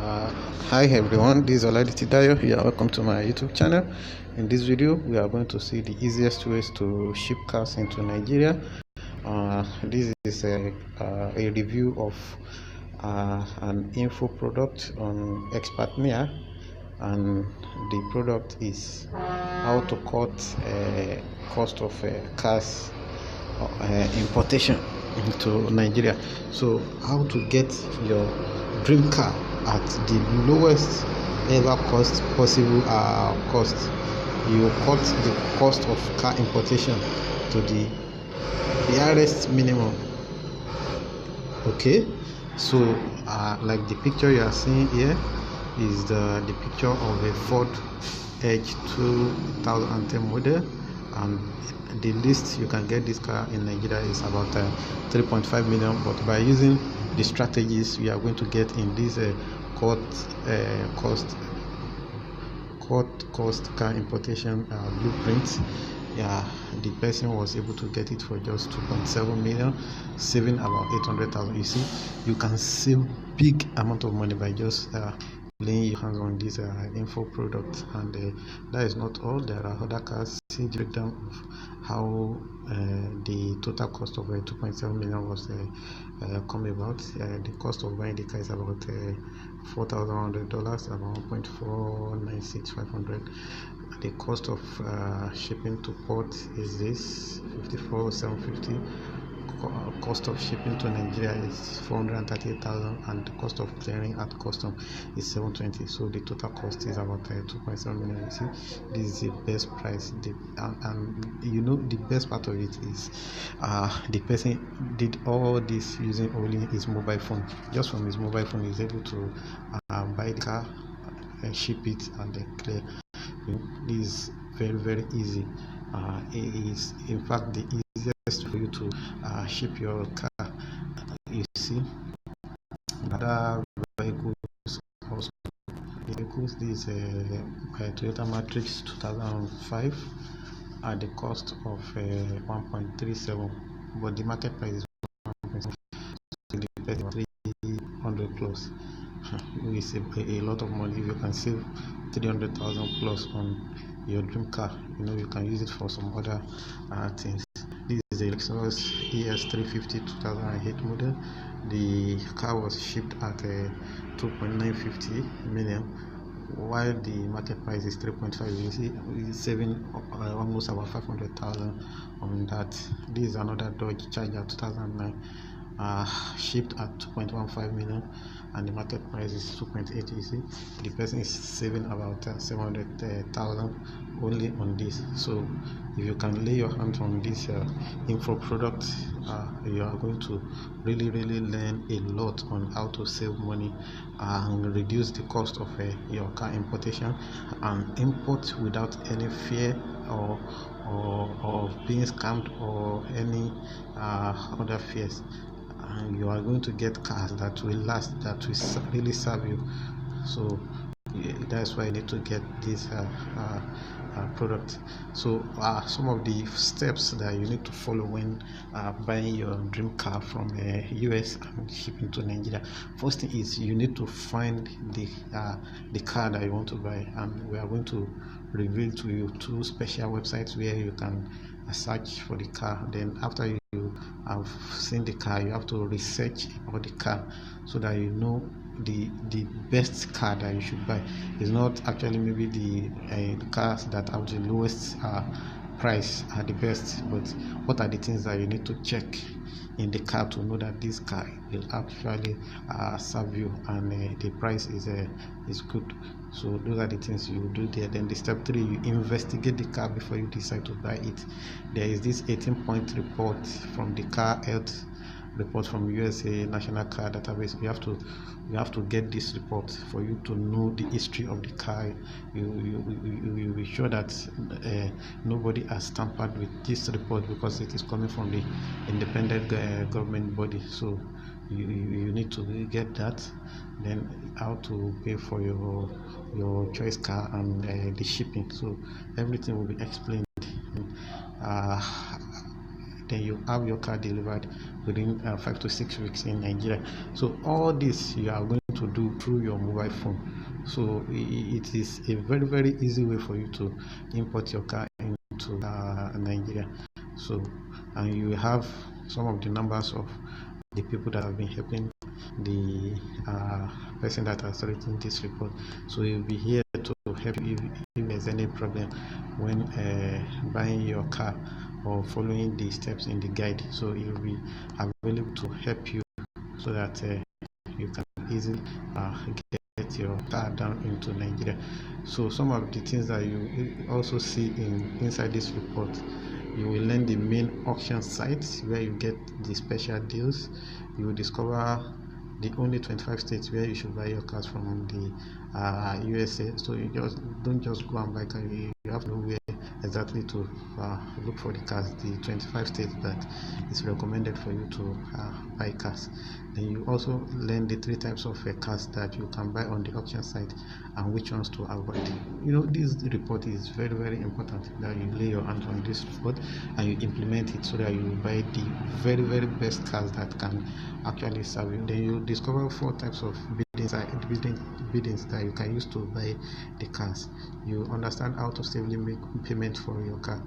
Uh, Hi everyone, this is Oladiti Dayo. You are welcome to my YouTube channel. In this video, we are going to see the easiest ways to ship cars into Nigeria. This is a review of an info product on expernaire, and the product is how to cut cost of cars importation into Nigeria. So how to get your dream car at the lowest ever cost possible cost. You cut the cost of car importation to the highest minimum. Okay, so like the picture you are seeing here is the picture of a Ford Edge 2010 model, and the least you can get this car in Nigeria is about 3.5 million. But by using the strategies we are going to get in this cost car importation blueprint, the person was able to get it for just 2.7 million, saving about 800,000. You see, you can save big amount of money by just laying your hands on this info product. And that is not all. There are other cars. See the breakdown of how the total cost of 2.7 million was come about. The cost of buying the car is about $4,100, about 1.496500. The cost of shipping to port is this 54,750. Cost of shipping to Nigeria is 438,000, and the cost of clearing at custom is 720. So the total cost is about 2.7 million. You see, this is the best price. And you know, the best part of it is the person did all this using only his mobile phone. Just from his mobile phone, he's able to buy the car, ship it, and then clear. This is very easy. It is in fact the easiest for you to ship your car. You see, other vehicles also. Vehicles, this Toyota Matrix 2005 at the cost of 1.37, but the market price is 1.7, so the 300 plus. We save a lot of money. If you can save 300,000 plus on your dream car, you know, you can use it for some other things. This is a Lexus Es-350 2008 model. The car was shipped at 2.950 million, while the market price is 3.5. You see, it's saving almost about 500,000 on that. This is another Dodge Charger 2009, shipped at 2.15 million, and the market price is 2.8. You see, the person is saving about 700,000 only on this. So if you can lay your hands on this info product, you are going to really learn a lot on how to save money and reduce the cost of your car importation, and import without any fear or being scammed or any other fears. And you are going to get cars that will last, that will really serve you. So that's why you need to get this product. So some of the steps that you need to follow when buying your dream car from US and shipping to Nigeria. First thing is you need to find the car that you want to buy, and we are going to reveal to you two special websites where you can search for the car. Then after you have seen the car, you have to research about the car so that you know the best car that you should buy. It's not actually maybe the cars that have the lowest price are the best, but what are the things that you need to check in the car to know that this car will actually serve you, and the price is good. So those are the things you do there. Then the step 3, you investigate the car before you decide to buy it. There is this 18-point report from the car health report from USA National Car Database. You have to get this report for you to know the history of the car. You be sure that nobody has tampered with this report, because it is coming from the independent government body. So you need to get that. Then how to pay for your choice car and the shipping. So everything will be explained. Then you have your car delivered within 5 to 6 weeks in Nigeria. So all this you are going to do through your mobile phone. So it is a very easy way for you to import your car into Nigeria. So, and you have some of the numbers of the people that have been helping the person that has written this report. So he'll be here to help you if there's any problem when buying your car or following the steps in the guide. So he'll be available to help you so that you can easily get your car down into Nigeria. So some of the things that you also see inside this report, you will learn the main auction sites where you get the special deals. You will discover the only 25 states where you should buy your cars from the USA. So you don't just go and buy car. You have to know where exactly to look for the cars, the 25 states that is recommended for you to buy cars. Then you also learn the 3 types of cars that you can buy on the auction site and which ones to avoid. This report is very important that you lay your hands on this report and you implement it so that you buy the very best cars that can actually serve you. Then you discover 4 types of biddings that you can use to buy the cars. You understand how to safely make payment for your car.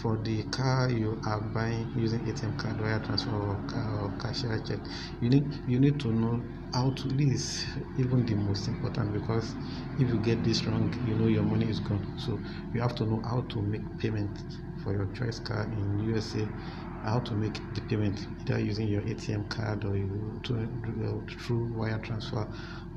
For the car you are buying using ATM card, wire transfer, or cashier check, you need to know how to. This is even the most important, because if you get this wrong, your money is gone. So you have to know how to make payment for your choice car in USA, how to make the payment either using your ATM card or through wire transfer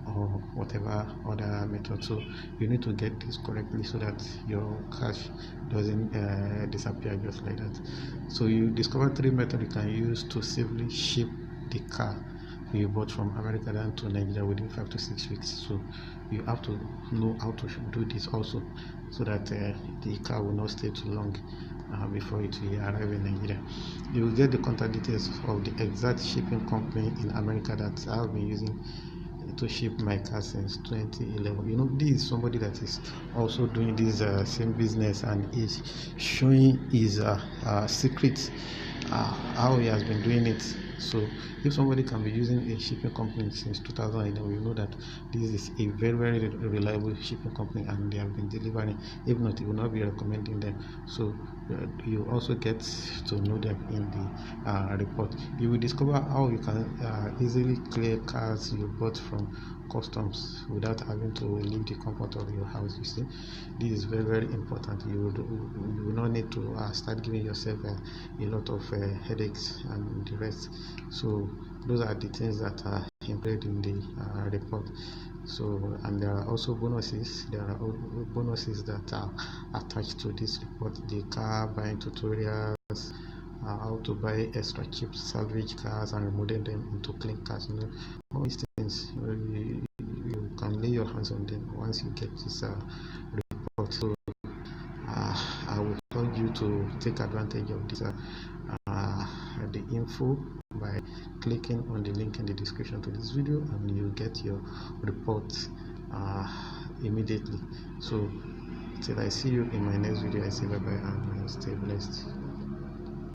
or whatever other method. So you need to get this correctly so that your cash doesn't disappear just like that. So you discover 3 methods you can use to safely ship the car you bought from America down to Nigeria within 5 to 6 weeks. So you have to know how to do this also, so that the car will not stay too long before it will arrive in Nigeria. You will get the contact details of the exact shipping company in America that I have been using to ship my car since 2011. This is somebody that is also doing this same business and is showing his secrets, how he has been doing it. So if somebody can be using a shipping company since 2011, we know that this is a very reliable shipping company and they have been delivering. If not, he will not be recommending them. So you also get to know them in the report. You will discover how you can easily clear cars you bought from customs without having to leave the comfort of your house. You see, this is very important. You will not need to start giving yourself a lot of headaches and the rest. So those are the things that are included in the report. So, and there are also bonuses. There are bonuses that are attached to this report: the car buying tutorials, how to buy extra cheap salvage cars and remodel them into clean cars. All these things you can lay your hands on them once you get this report. So I will urge you to take advantage of this the info by clicking on the link in the description to this video, and you get your report immediately. So till I see you in my next video, I say bye bye and stay blessed.